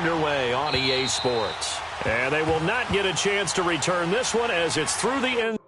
underway on EA Sports. And they will not get a chance to return this one as it's through the end.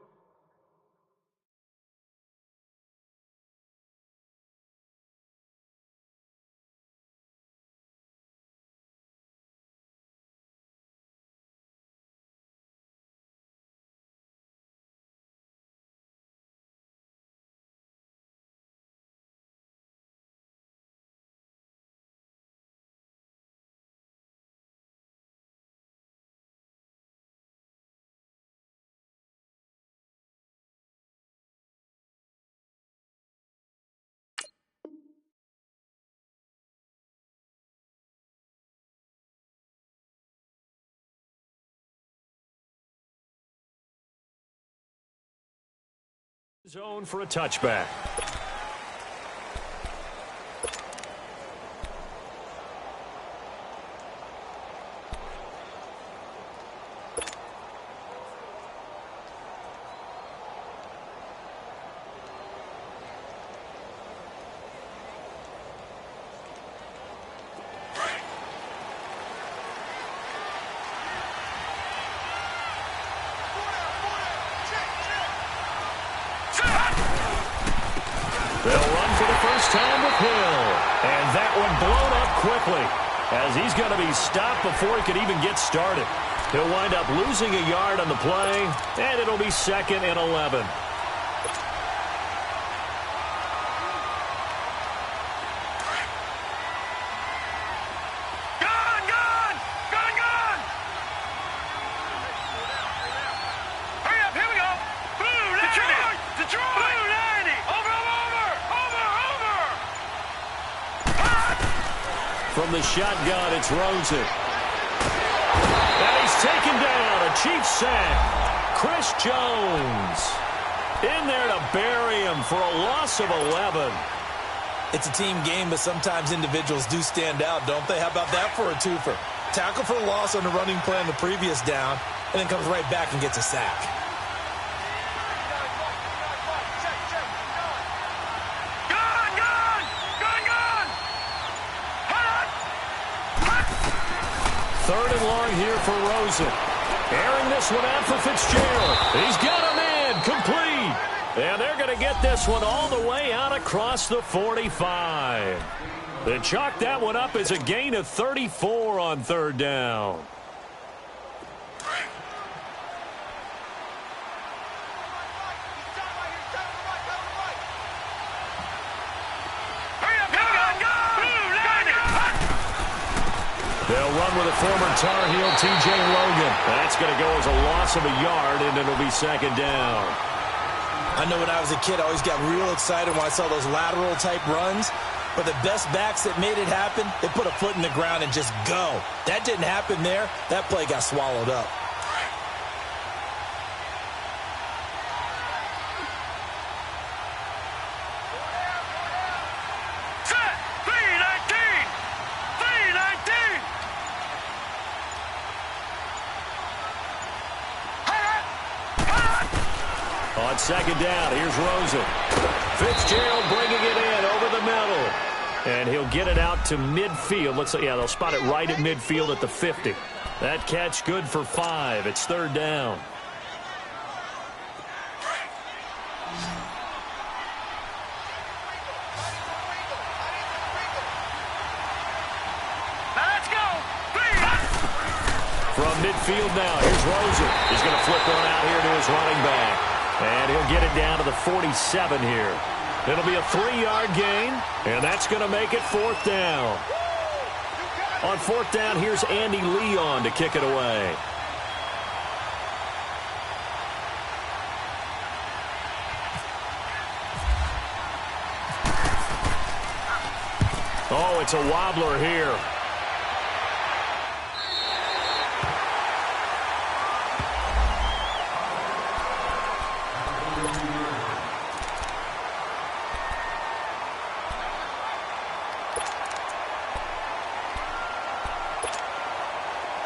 Zone for a touchback. They'll run for the first time with Hill. And that one blown up quickly as he's going to be stopped before he could even get started. He'll wind up losing a yard on the play, and it'll be 2nd and 11. From the shotgun, it's Rosen. And he's taken down. A Chiefs sack. Chris Jones in there to bury him for a loss of 11. It's a team game, but sometimes individuals do stand out, don't they? How about that for a twofer? Tackle for a loss on the running play on the previous down, and then comes right back and gets a sack. Third and long here for Rosen. Airing this one out for Fitzgerald. He's got him in. Complete. And they're going to get this one all the way out across the 45. They chalk that one up as a gain of 34 on third down. They'll run with a former Tar Heel, T.J. Logan. That's going to go as a loss of a yard, and it'll be 2nd down. I know when I was a kid, I always got real excited when I saw those lateral-type runs. But the best backs that made it happen, they put a foot in the ground and just go. That didn't happen there. That play got swallowed up. On 2nd down, here's Rosen. Fitzgerald bringing it in over the middle. And he'll get it out to midfield. Looks like, yeah, they'll spot it right at midfield at the 50. That catch good for 5. It's 3rd down. Let's go. From midfield now, here's Rosen. He's going to flip one out here to his running back. And he'll get it down to the 47 here. It'll be a 3-yard gain, and that's going to make it 4th down. On 4th down, here's Andy Leon to kick it away. Oh, it's a wobbler here.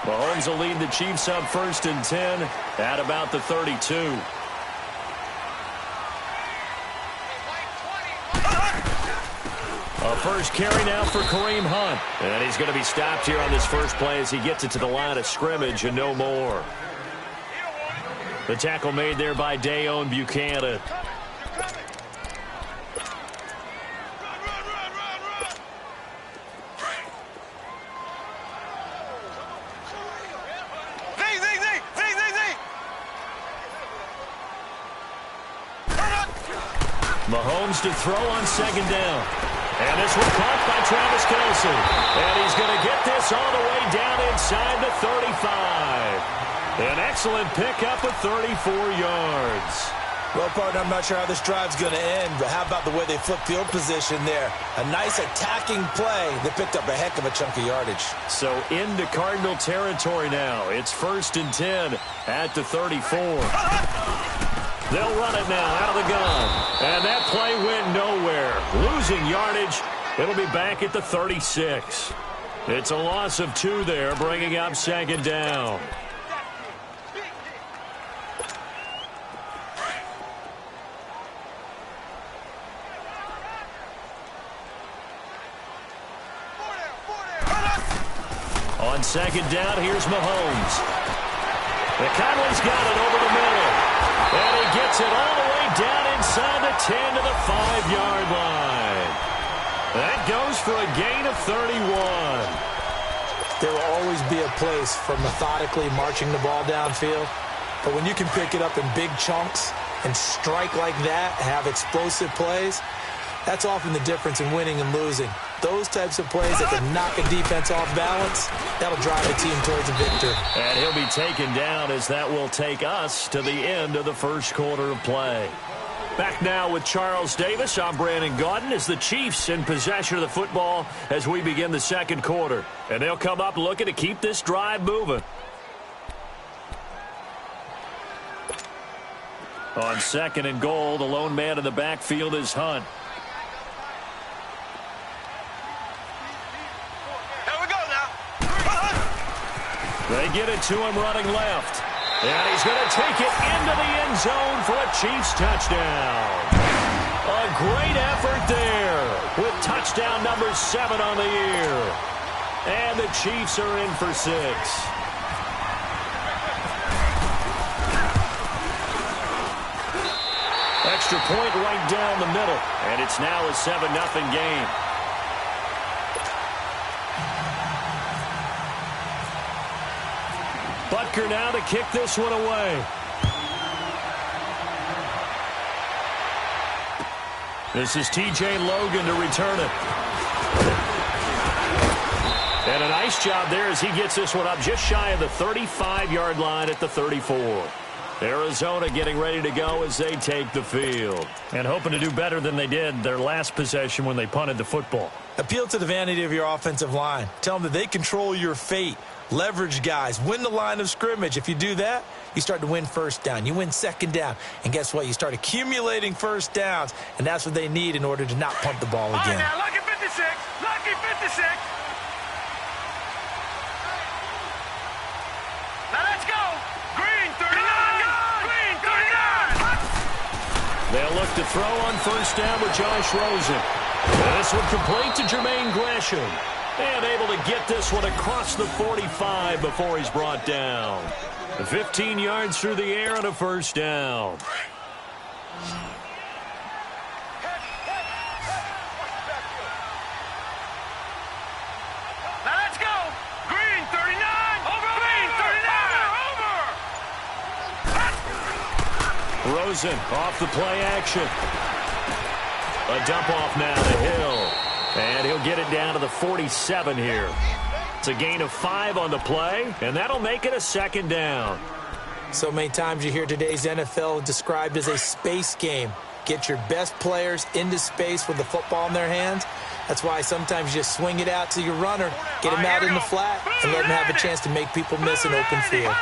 Mahomes will lead the Chiefs up 1st and 10 at about the 32. A first carry now for Kareem Hunt. And he's going to be stopped here on this first play as he gets it to the line of scrimmage and no more. The tackle made there by Dayon Buchanan. Mahomes to throw on second down. And this one caught by Travis Kelce. And he's going to get this all the way down inside the 35. An excellent pickup of 34 yards. Well, partner, I'm not sure how this drive's going to end, but how about the way they flipped field position there? A nice attacking play that picked up a heck of a chunk of yardage. So into Cardinal territory now. It's 1st and 10 at the 34. They'll run it now out of the gun. And that play went nowhere. Losing yardage. It'll be back at the 36. It's a loss of 2 there, bringing up second down. On second down, here's Mahomes. McConley's got it over the middle. And he gets it all the way down inside the 10 to the 5-yard line. That goes for a gain of 31. There will always be a place for methodically marching the ball downfield. But when you can pick it up in big chunks and strike like that, have explosive plays, that's often the difference in winning and losing. Those types of plays that can knock a defense off balance, that'll drive the team towards a victory. And he'll be taken down as that will take us to the end of the first quarter of play. Back now with Charles Davis. I'm Brandon Gaudin as the Chiefs in possession of the football as we begin the second quarter. And they'll come up looking to keep this drive moving. On 2nd and goal, the lone man in the backfield is Hunt. They get it to him running left. And he's going to take it into the end zone for a Chiefs touchdown. A great effort there with touchdown number 7 on the year. And the Chiefs are in for 6. Extra point right down the middle. And it's now a 7-0 game. Butker now to kick this one away. This is T.J. Logan to return it. And a nice job there as he gets this one up just shy of the 35-yard line at the 34. Arizona getting ready to go as they take the field. And hoping to do better than they did their last possession when they punted the football. Appeal to the vanity of your offensive line. Tell them that they control your fate. Leverage guys. Win the line of scrimmage. If you do that, you start to win first down. You win second down. And guess what? You start accumulating first downs. And that's what they need in order to not punt the ball again. All right, now, lucky 56. Lucky 56. Now let's go. Green 39. Green 39. They'll look to throw on first down with Josh Rosen. And this one complete to Jermaine Gresham. And able to get this one across the 45 before he's brought down. 15 yards through the air and a first down. Now let's go. Green 39. Over. Green 39. Over. Rosen off the play action. A dump off now to Hill. And he'll get it down to the 47 here. It's a gain of 5 on the play, and that'll make it a second down. So many times you hear today's NFL described as a space game. Get your best players into space with the football in their hands. That's why sometimes you just swing it out to your runner, get him out in the flat, and let him have a chance to make people miss an open field.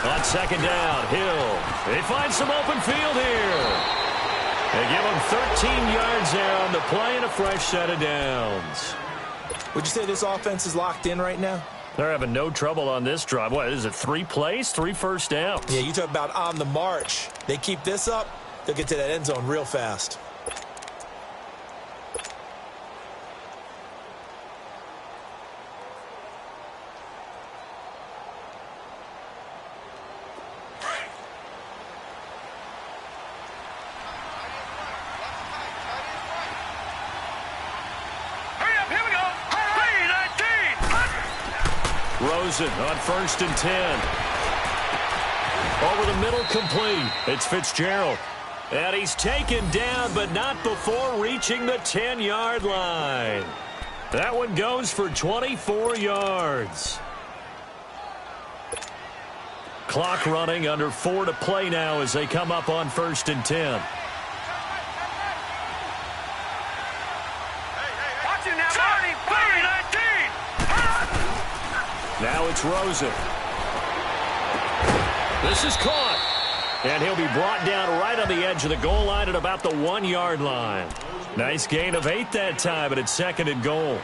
On second down, Hill. They find some open field here. They give him 13 yards there on the play and a fresh set of downs. Would you say this offense is locked in right now? They're having no trouble on this drive. What is it, 3 plays, 3 first downs? Yeah, you talk about on the march. They keep this up, they'll get to that end zone real fast. Rosen on 1st and 10. Over the middle, complete. It's Fitzgerald. And he's taken down, but not before reaching the 10-yard line. That one goes for 24 yards. Clock running, under 4 to play now as they come up on 1st and 10. Watch it now, Marty. 19. Now it's Rosen. This is caught. And he'll be brought down right on the edge of the goal line at about the 1-yard line. Nice gain of 8 that time, but it's 2nd and goal.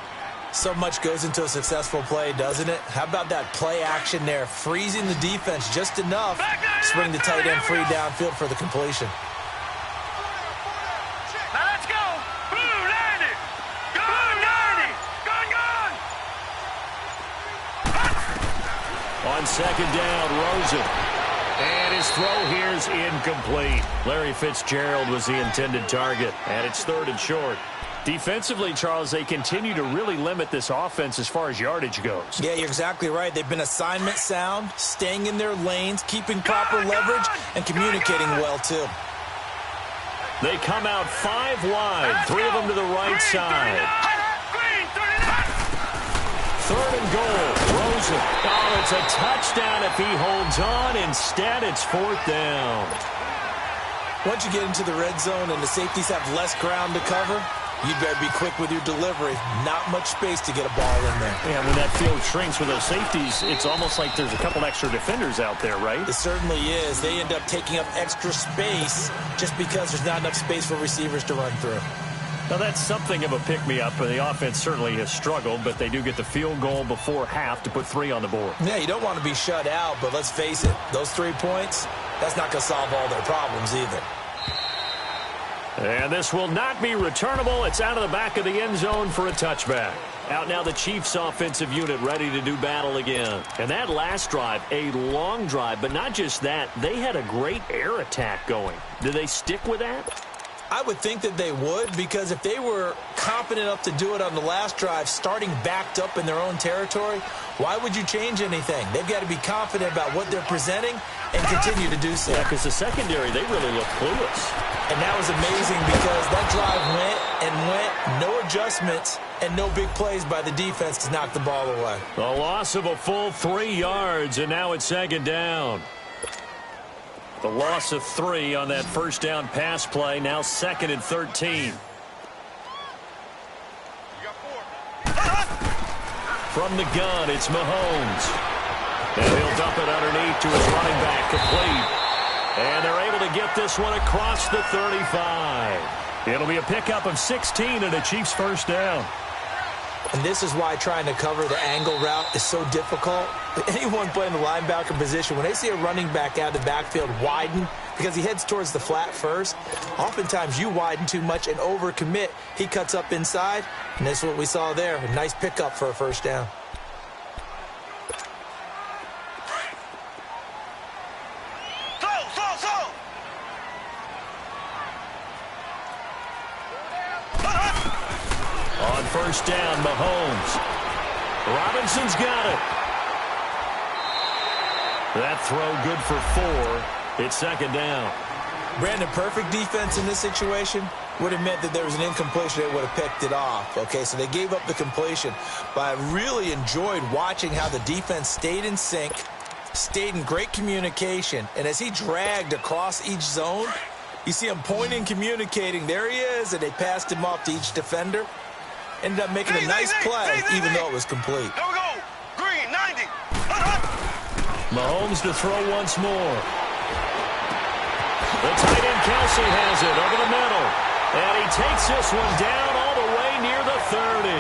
So much goes into a successful play, doesn't it? How about that play action there, freezing the defense just enough to bring the tight end free downfield for the completion. Now let's go. Blue 90. Blue 90. Gun. On 2nd down, Rosen. And his throw here is incomplete. Larry Fitzgerald was the intended target, and it's 3rd and short. Defensively, Charles, they continue to really limit this offense as far as yardage goes. Yeah, you're exactly right. They've been assignment sound, staying in their lanes, keeping proper leverage, and communicating well, too. They come out 5 wide, 3 of them to the right side. Green 39. 3rd and goal, Rosen. Oh, it's a touchdown if he holds on. Instead, it's 4th down. Once you get into the red zone and the safeties have less ground to cover, you better be quick with your delivery. Not much space to get a ball in there. Yeah, when that field shrinks with those safeties, it's almost like there's a couple extra defenders out there, right? It certainly is. They end up taking up extra space just because there's not enough space for receivers to run through. Now, that's something of a pick-me-up, and the offense certainly has struggled, but they do get the field goal before half to put 3 on the board. Yeah, you don't want to be shut out, but let's face it, those 3 points, that's not going to solve all their problems either. And this will not be returnable. It's out of the back of the end zone for a touchback. Out now the Chiefs offensive unit ready to do battle again. And that last drive, a long drive, but not just that, they had a great air attack going. Do they stick with that? I would think that they would, because if they were confident enough to do it on the last drive, starting backed up in their own territory, why would you change anything? They've got to be confident about what they're presenting and continue to do so. Yeah, because the secondary, they really look clueless. And that was amazing because that drive went, no adjustments, and no big plays by the defense to knock the ball away. A loss of a full 3 yards, and now it's 2nd down. The loss of 3 on that 1st down pass play, now 2nd and 13. From the gun, it's Mahomes. And he'll dump it underneath to his running back, complete. And they're able to get this one across the 35. It'll be a pickup of 16 and a Chiefs 1st down. And this is why trying to cover the angle route is so difficult. Anyone playing the linebacker position, when they see a running back out of the backfield widen because he heads towards the flat first, oftentimes you widen too much and overcommit. He cuts up inside, and that's what we saw there. A nice pickup for a 1st down. On 1st down, Mahomes. Robinson's got it. That throw good for 4. It's 2nd down. Brandon, perfect defense in this situation would have meant that there was an incompletion. They would have picked it off. Okay, so they gave up the completion. But I really enjoyed watching how the defense stayed in sync, stayed in great communication. And as he dragged across each zone, you see him pointing, communicating. There he is, and they passed him off to each defender. Ended up making a nice play, even though it was complete. Here we go. Green 90. Mahomes to throw once more. The tight end Kelsey has it over the middle. And he takes this one down all the way near the 30.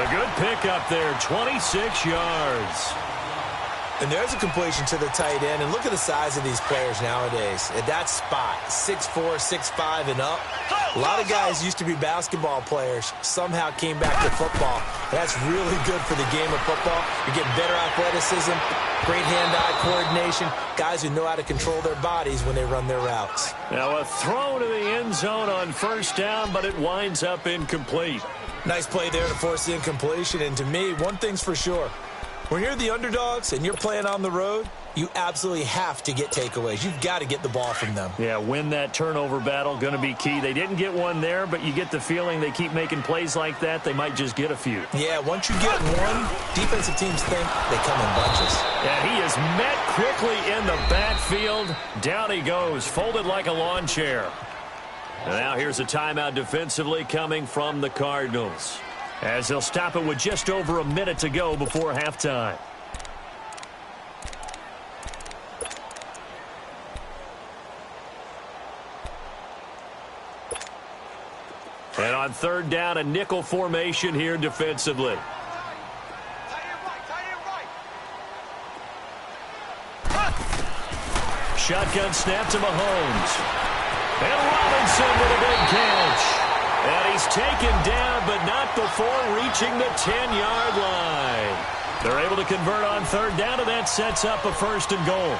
A good pickup there, 26 yards. And there's a completion to the tight end. And look at the size of these players nowadays. At that spot, 6'4", 6'5", and up. A lot of guys used to be basketball players. Somehow came back to football. And that's really good for the game of football. You're getting better athleticism, great hand-eye coordination, guys who know how to control their bodies when they run their routes. Now a throw to the end zone on 1st down, but it winds up incomplete. Nice play there to force the incompletion. And to me, one thing's for sure. When you're the underdogs and you're playing on the road, you absolutely have to get takeaways. You've got to get the ball from them. Yeah, win that turnover battle, going to be key. They didn't get one there, but you get the feeling they keep making plays like that, they might just get a few. Yeah, once you get one, defensive teams think they come in bunches. Yeah, he is met quickly in the backfield. Down he goes, folded like a lawn chair. And now here's a timeout defensively coming from the Cardinals, as they'll stop it with just over a minute to go before halftime. And on third down, a nickel formation here defensively. Shotgun snap to Mahomes. And Robinson with a big catch. And he's taken down, but not before reaching the 10-yard line. They're able to convert on third down, and that sets up a first and goal.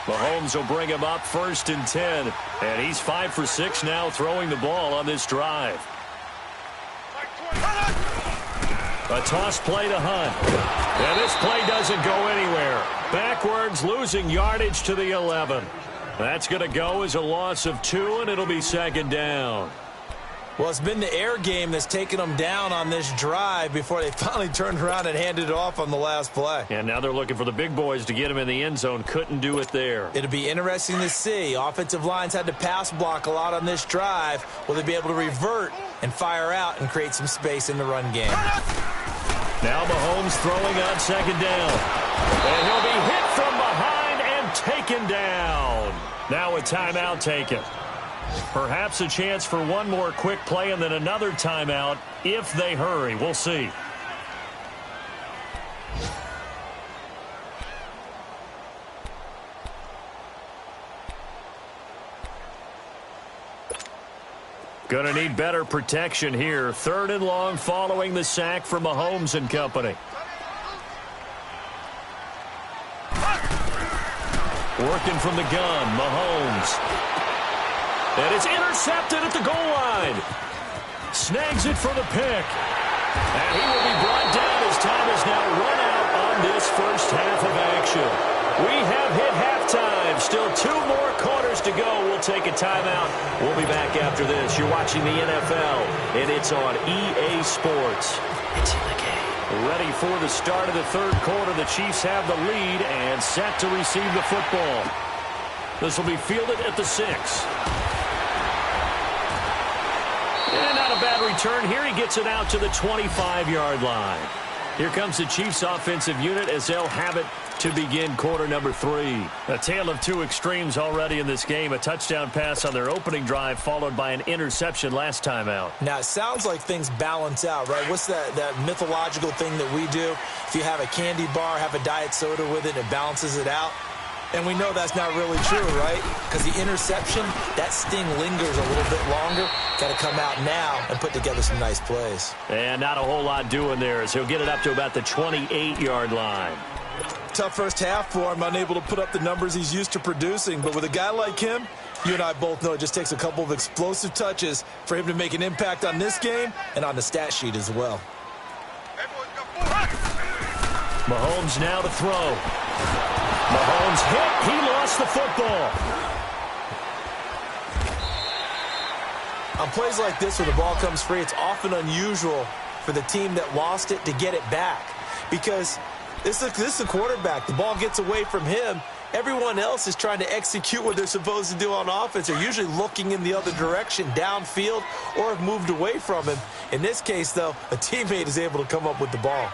Mahomes will bring him up first and 10. And he's 5 for 6 now throwing the ball on this drive. A toss play to Hunt. And this play doesn't go anywhere. Backwards, losing yardage to the 11. That's going to go as a loss of 2, and it'll be second down. Well, it's been the air game that's taken them down on this drive before they finally turned around and handed it off on the last play. And now they're looking for the big boys to get him in the end zone. Couldn't do it there. It'll be interesting to see. Offensive lines had to pass block a lot on this drive. Will they be able to revert and fire out and create some space in the run game? Now Mahomes throwing on second down. And he'll be hit from behind and taken down. Now a timeout taken. Perhaps a chance for one more quick play and then another timeout if they hurry. We'll see. Gonna need better protection here. Third and long following the sack from Mahomes and company. Working from the gun, Mahomes. And it's intercepted at the goal line. Snags it for the pick. And he will be brought down as time is now run out on this first half of action. We have hit halftime. Still 2 more quarters to go. We'll take a timeout. We'll be back after this. You're watching the NFL, and it's on EA Sports. It's in the game. Ready for the start of the third quarter. The Chiefs have the lead and set to receive the football. This will be fielded at the 6. And not a bad return here. He gets it out to the 25-yard line. Here comes the Chiefs offensive unit as they'll have it to begin quarter number 3. A tale of 2 extremes already in this game. A touchdown pass on their opening drive followed by an interception last time out. Now, it sounds like things balance out, right? What's that mythological thing that we do? If you have a candy bar, have a diet soda with it, it balances it out. And we know that's not really true, right? Because the interception, that sting lingers a little bit longer. Got to come out now and put together some nice plays. And not a whole lot doing there as he'll get it up to about the 28-yard line. Tough first half for him, unable to put up the numbers he's used to producing. But with a guy like him, you and I both know it just takes a couple of explosive touches for him to make an impact on this game and on the stat sheet as well. Mahomes now to throw. Mahomes hit. He lost the football. On plays like this where the ball comes free, it's often unusual for the team that lost it to get it back. Because this is a quarterback. The ball gets away from him. Everyone else is trying to execute what they're supposed to do on offense. They're usually looking in the other direction, downfield, or have moved away from him. In this case, though, a teammate is able to come up with the ball.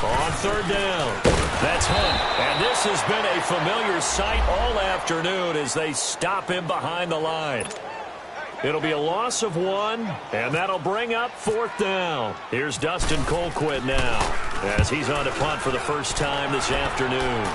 On third down, that's Hunt. And this has been a familiar sight all afternoon as they stop him behind the line. It'll be a loss of 1, and that'll bring up 4th down. Here's Dustin Colquitt now as he's on to punt for the first time this afternoon.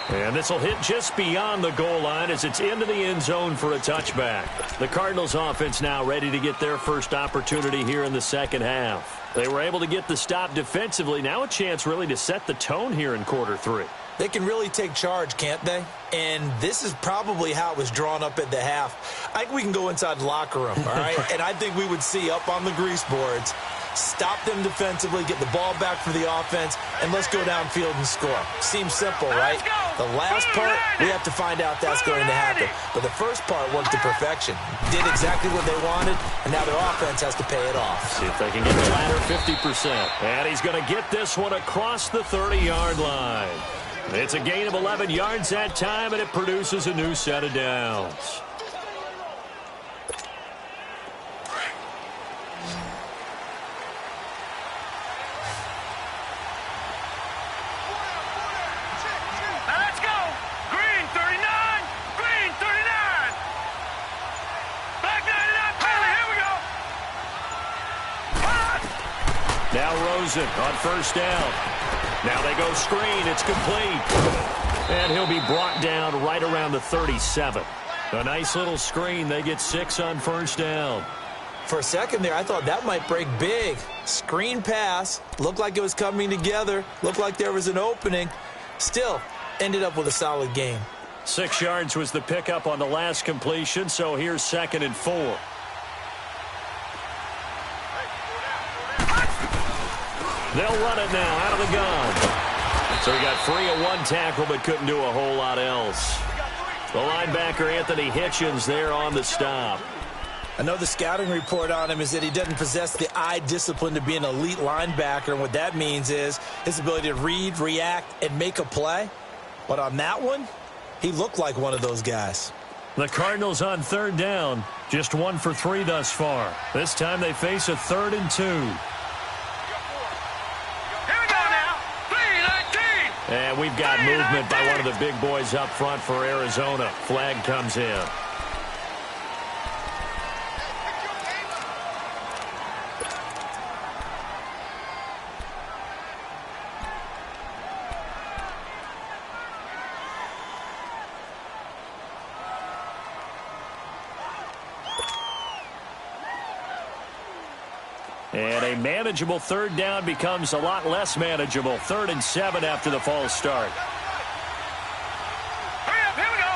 And this will hit just beyond the goal line as it's into the end zone for a touchback. The Cardinals offense now ready to get their first opportunity here in the second half. They were able to get the stop defensively. Now a chance really to set the tone here in quarter 3. They can really take charge, can't they? And this is probably how it was drawn up at the half. I think we can go inside the locker room, all right? And I think we would see up on the grease boards, stop them defensively, get the ball back for the offense, and let's go downfield and score. Seems simple, right? The last part, we have to find out that's going to happen. But the first part worked to perfection. Did exactly what they wanted, and now their offense has to pay it off. See if they can get the latter 50%. And he's going to get this one across the 30-yard line. It's a gain of 11 yards that time, and it produces a new set of downs. Now Rosen on first down. Now they go screen. It's complete. And he'll be brought down right around the 37. A nice little screen. They get 6 on first down. For a second there, I thought that might break big. Screen pass. Looked like it was coming together. Looked like there was an opening. Still, ended up with a solid game. 6 yards was the pickup on the last completion, so here's 2nd and 4. They'll run it now out of the gun. So he got free of one tackle but couldn't do a whole lot else. The linebacker Anthony Hitchens there on the stop. I know the scouting report on him is that he doesn't possess the eye discipline to be an elite linebacker, and what that means is his ability to read, react, and make a play. But on that one, he looked like one of those guys. The Cardinals on 3rd down, just 1 for 3 thus far. This time they face a 3rd and 2. And we've got movement by one of the big boys up front for Arizona. Flag comes in. And a manageable 3rd down becomes a lot less manageable. 3rd and 7 after the false start. Here we go.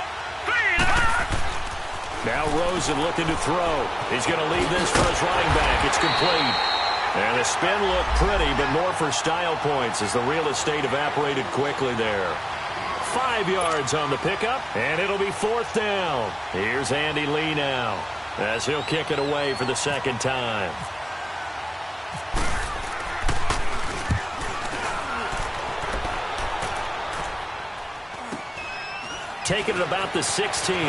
Now Rosen looking to throw. He's going to leave this for his running back. It's complete. And the spin looked pretty, but more for style points as the real estate evaporated quickly there. 5 yards on the pickup, and it'll be 4th down. Here's Andy Lee now as he'll kick it away for the 2nd time. Taking it about the 16. A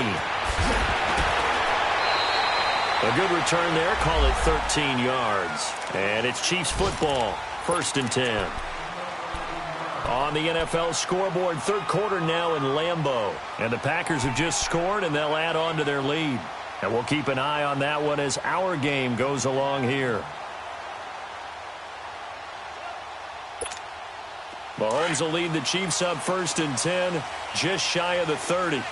good return there. Call it 13 yards. And it's Chiefs football. 1st and 10. On the NFL scoreboard, 3rd quarter now in Lambeau. And the Packers have just scored, and they'll add on to their lead. And we'll keep an eye on that one as our game goes along here. Mahomes will lead the Chiefs up 1st and 10, just shy of the 30.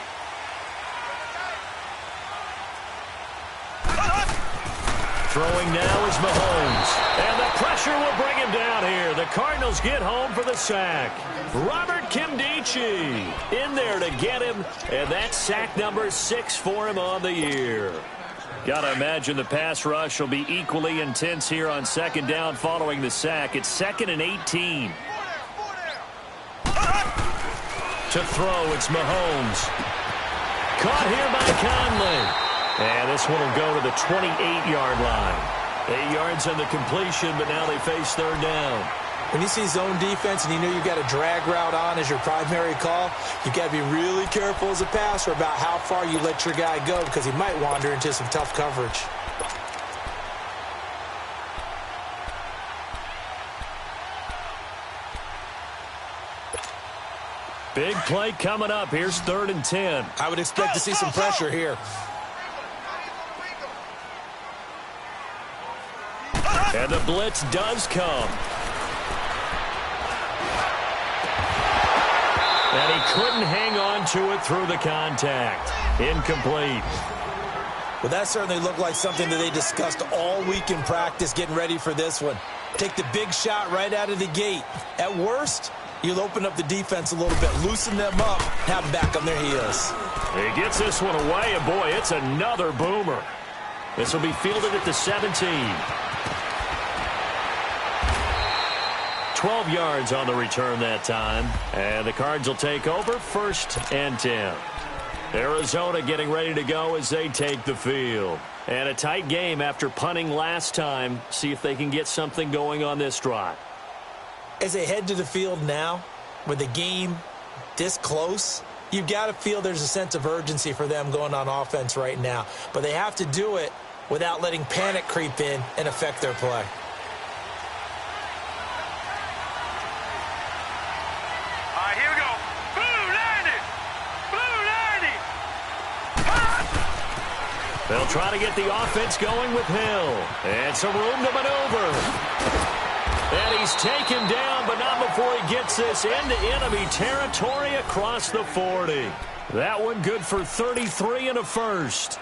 Throwing now is Mahomes. And the pressure will bring him down here. The Cardinals get home for the sack. Robert Kimdichie in there to get him. And that's sack number 6 for him on the year. Got to imagine the pass rush will be equally intense here on 2nd down following the sack. It's 2nd and 18. To throw, it's Mahomes. Caught here by Conley. And this one will go to the 28-yard line. 8 yards on the completion, but now they face 3rd down. When you see zone defense and you know you've got a drag route on as your primary call, you've got to be really careful as a passer about how far you let your guy go because he might wander into some tough coverage. Big play coming up. Here's 3rd and 10. I would expect to see some pressure here. And the blitz does come. And he couldn't hang on to it through the contact. Incomplete. Well, that certainly looked like something that they discussed all week in practice getting ready for this one. Take the big shot right out of the gate. At worst, You'll open up the defense a little bit, loosen them up, have them back on their heels. He gets this one away, and boy, it's another boomer. This will be fielded at the 17. 12 yards on the return that time. And the Cards will take over 1st and 10. Arizona getting ready to go as they take the field. And a tight game after punting last time. See if they can get something going on this drive. As they head to the field now, with the game this close, you've got to feel there's a sense of urgency for them going on offense right now. But they have to do it without letting panic creep in and affect their play. All right, here we go. Blue 90. Blue 90. They'll try to get the offense going with Hill. And some room to maneuver. And he's taken down, but not before he gets this into enemy territory across the 40. That one good for 33 and a first.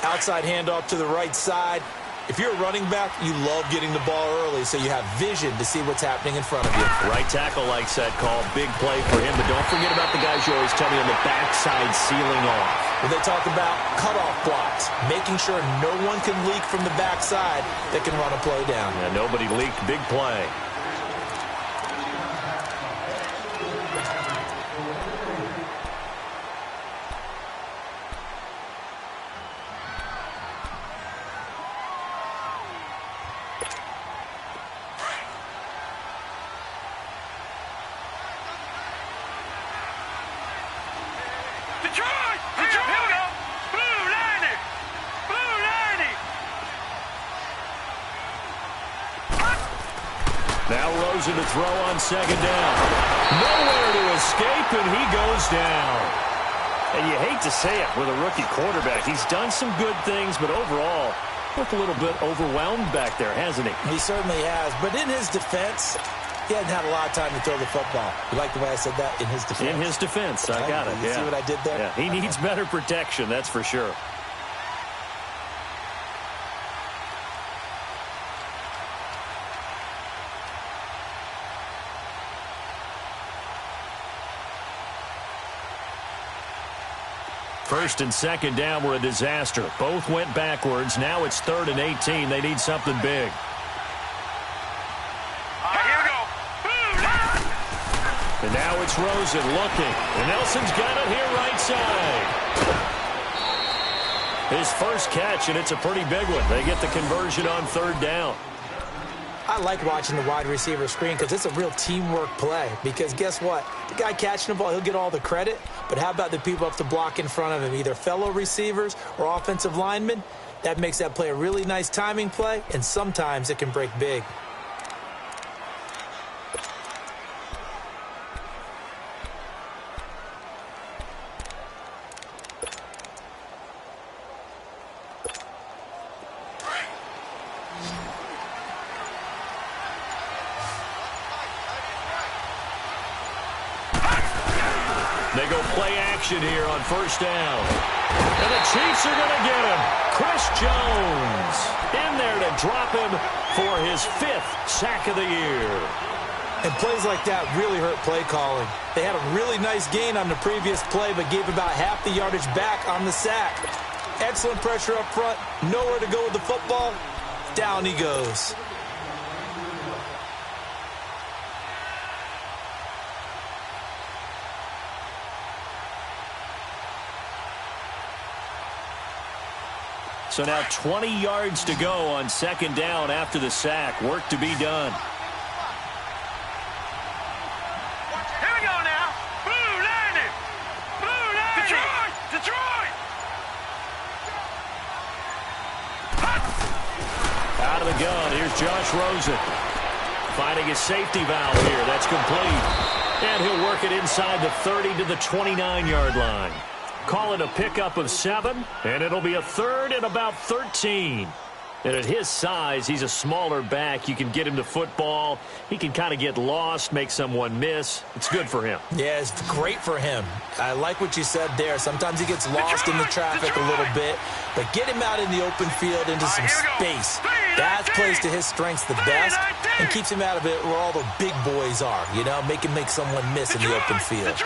Outside handoff to the right side. If you're a running back, you love getting the ball early so you have vision to see what's happening in front of you. Right tackle likes that call. Big play for him, but don't forget about the guys you always tell me on the backside sealing off. Well, they talk about cutoff blocks, making sure no one can leak from the backside that can run a play down. Yeah, nobody leaked. Big play. Now Rosen to throw on 2nd down. Nowhere to escape, and he goes down. And you hate to say it with a rookie quarterback. He's done some good things, but overall, looked a little bit overwhelmed back there, hasn't he? He certainly has. But in his defense, he hadn't had a lot of time to throw the football. You like the way I said that? In his defense. In his defense. I got it. You see what I did there? Yeah, he needs better protection, that's for sure. First and 2nd down were a disaster. Both went backwards. Now it's 3rd and 18. They need something big. Here we go. And now it's Rosen looking. And Nelson's got it here right side. His first catch, and it's a pretty big one. They get the conversion on 3rd down. I like watching the wide receiver screen because it's a real teamwork play. Because guess what? The guy catching the ball, he'll get all the credit. But how about the people up to block in front of him, either fellow receivers or offensive linemen? That makes that play a really nice timing play, and sometimes it can break big. They go play action here on 1st down. And the Chiefs are going to get him. Chris Jones in there to drop him for his 5th sack of the year. And plays like that really hurt play calling. They had a really nice gain on the previous play, but gave about half the yardage back on the sack. Excellent pressure up front. Nowhere to go with the football. Down he goes. So now 20 yards to go on 2nd down after the sack. Work to be done. Here we go now. Blue 90. Blue 90. Detroit. Detroit. Out of the gun. Here's Josh Rosen. Finding his safety valve here. That's complete. And he'll work it inside the 30 to the 29-yard line. Call it a pickup of 7, and it'll be a 3rd and about 13. And at his size, he's a smaller back. You can get him to football. He can kind of get lost, make someone miss. It's good for him. Yeah, it's great for him. I like what you said there. Sometimes he gets lost in the traffic a little bit, but get him out in the open field into some space. That plays to his strengths the best and keeps him out of it where all the big boys are, you know, make someone miss in the open field.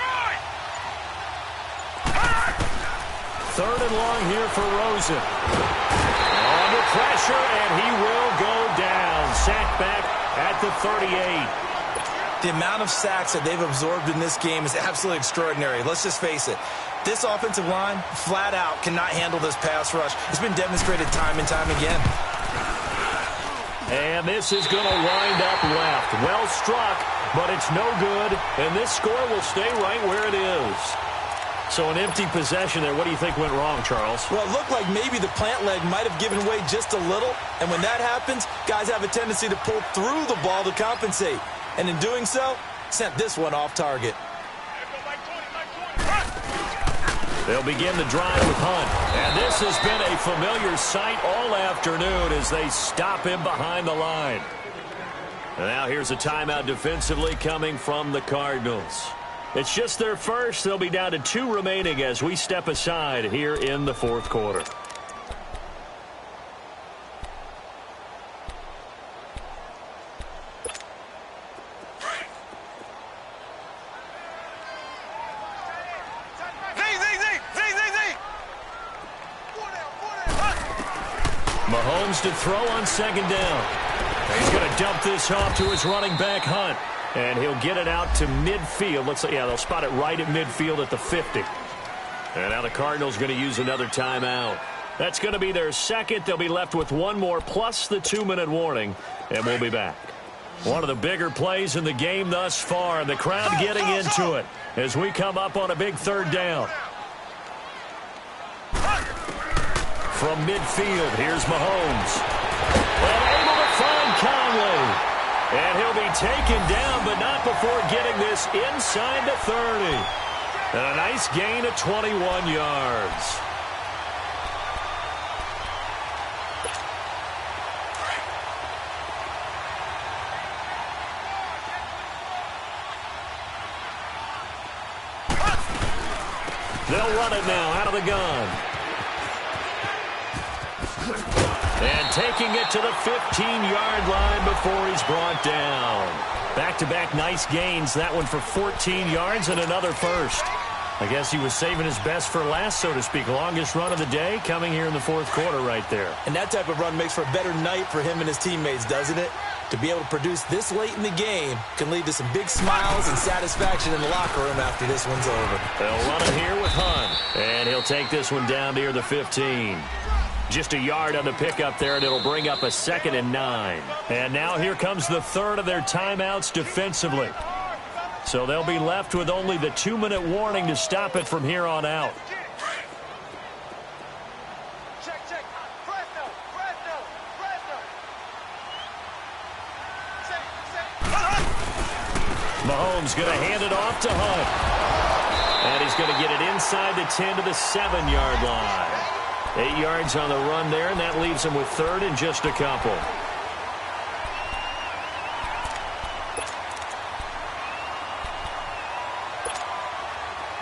Third and long here for Rosen. Under pressure, and he will go down. Sacked back at the 38. The amount of sacks that they've absorbed in this game is absolutely extraordinary. Let's just face it. This offensive line, flat out, cannot handle this pass rush. It's been demonstrated time and time again. And this is going to wind up left. Well struck, but it's no good. And this score will stay right where it is. So an empty possession there. What do you think went wrong, Charles? Well, it looked like maybe the plant leg might have given way just a little. And when that happens, guys have a tendency to pull through the ball to compensate. And in doing so, sent this one off target. They'll begin the drive with Hunt. And this has been a familiar sight all afternoon as they stop him behind the line. And now here's a timeout defensively coming from the Cardinals. It's just their first. They'll be down to 2 remaining as we step aside here in the fourth quarter. Mahomes to throw on second down. He's going to dump this off to his running back, Hunt. And he'll get it out to midfield. Looks like, yeah, they'll spot it right at midfield at the 50. And now the Cardinals going to use another timeout. That's going to be their second. They'll be left with one more plus the 2-minute warning. And we'll be back. One of the bigger plays in the game thus far. And the crowd getting into it as we come up on a big third down. From midfield, here's Mahomes. And able to find Conley. And he'll be taken down, but not before getting this inside the 30. And a nice gain of 21 yards. They'll run it now out of the gun. And taking it to the 15-yard line before he's brought down. Back-to-back nice gains. That one for 14 yards and another first. I guess he was saving his best for last, so to speak. Longest run of the day coming here in the fourth quarter right there. And that type of run makes for a better night for him and his teammates, doesn't it? To be able to produce this late in the game can lead to some big smiles and satisfaction in the locker room after this one's over. They'll run it here with Hunt. And he'll take this one down near the 15. Just a yard on the pickup there, and it'll bring up a 2nd and 9. And now here comes the third of their timeouts defensively. So they'll be left with only the 2-minute warning to stop it from here on out. Mahomes going to hand it off to Hunt. And he's going to get it inside the 10 to the 7-yard line. 8 yards on the run there, and that leaves him with third and just a couple.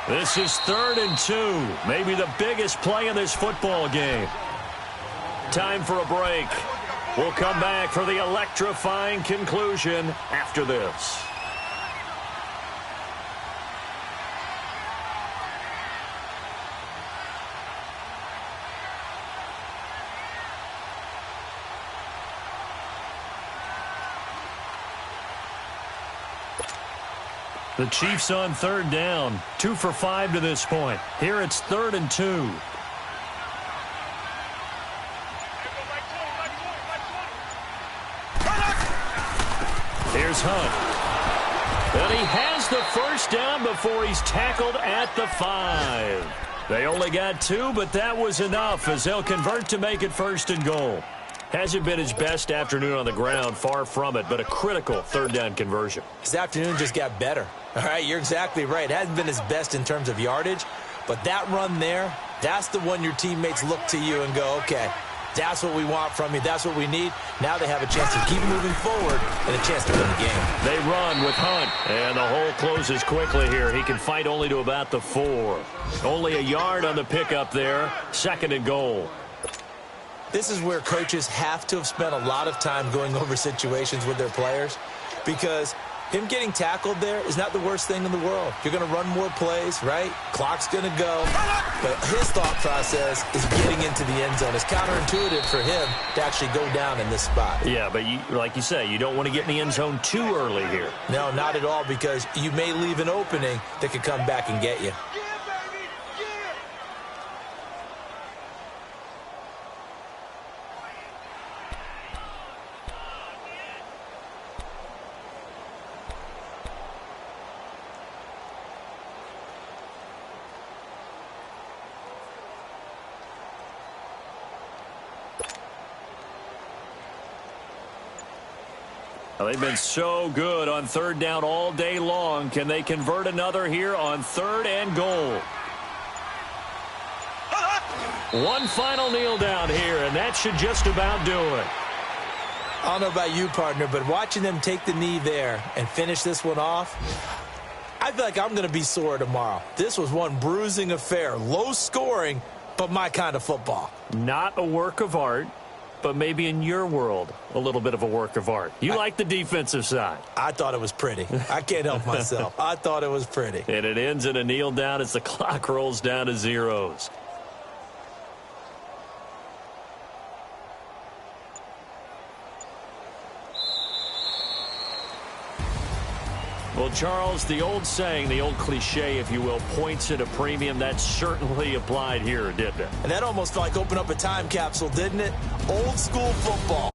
This is 3rd and 2. Maybe the biggest play in this football game. Time for a break. We'll come back for the electrifying conclusion after this. The Chiefs on third down. 2 for 5 to this point. Here it's 3rd and 2. Here's Hunt. And he has the first down before he's tackled at the 5. They only got 2, but that was enough as they'll convert to make it 1st and goal. Hasn't been his best afternoon on the ground, far from it, but a critical third down conversion. His afternoon just got better. All right, you're exactly right. It hasn't been his best in terms of yardage, but that run there, that's the one your teammates look to you and go, okay, that's what we want from you. That's what we need. Now they have a chance to keep moving forward and a chance to win the game. They run with Hunt, and the hole closes quickly here. He can fight only to about the 4. Only a yard on the pickup there. 2nd and goal. This is where coaches have to have spent a lot of time going over situations with their players, because him getting tackled there is not the worst thing in the world. You're going to run more plays, right? Clock's going to go. But his thought process is getting into the end zone. It's counterintuitive for him to actually go down in this spot. Yeah, but like you say, you don't want to get in the end zone too early here. No, not at all, because you may leave an opening that could come back and get you. Well, they've been so good on third down all day long. Can they convert another here on third and goal? One final kneel down here, and that should just about do it. I don't know about you, partner, but watching them take the knee there and finish this one off, I feel like I'm going to be sore tomorrow. This was one bruising affair. Low scoring, but my kind of football. Not a work of art, but maybe in your world, a little bit of a work of art. You like the defensive side. I thought it was pretty. I can't help myself. I thought it was pretty. And it ends in a kneel down as the clock rolls down to zeros. Well, Charles, the old saying, the old cliche, if you will, points at a premium, that certainly applied here, didn't it? And that almost felt like open up a time capsule, didn't it? Old school football.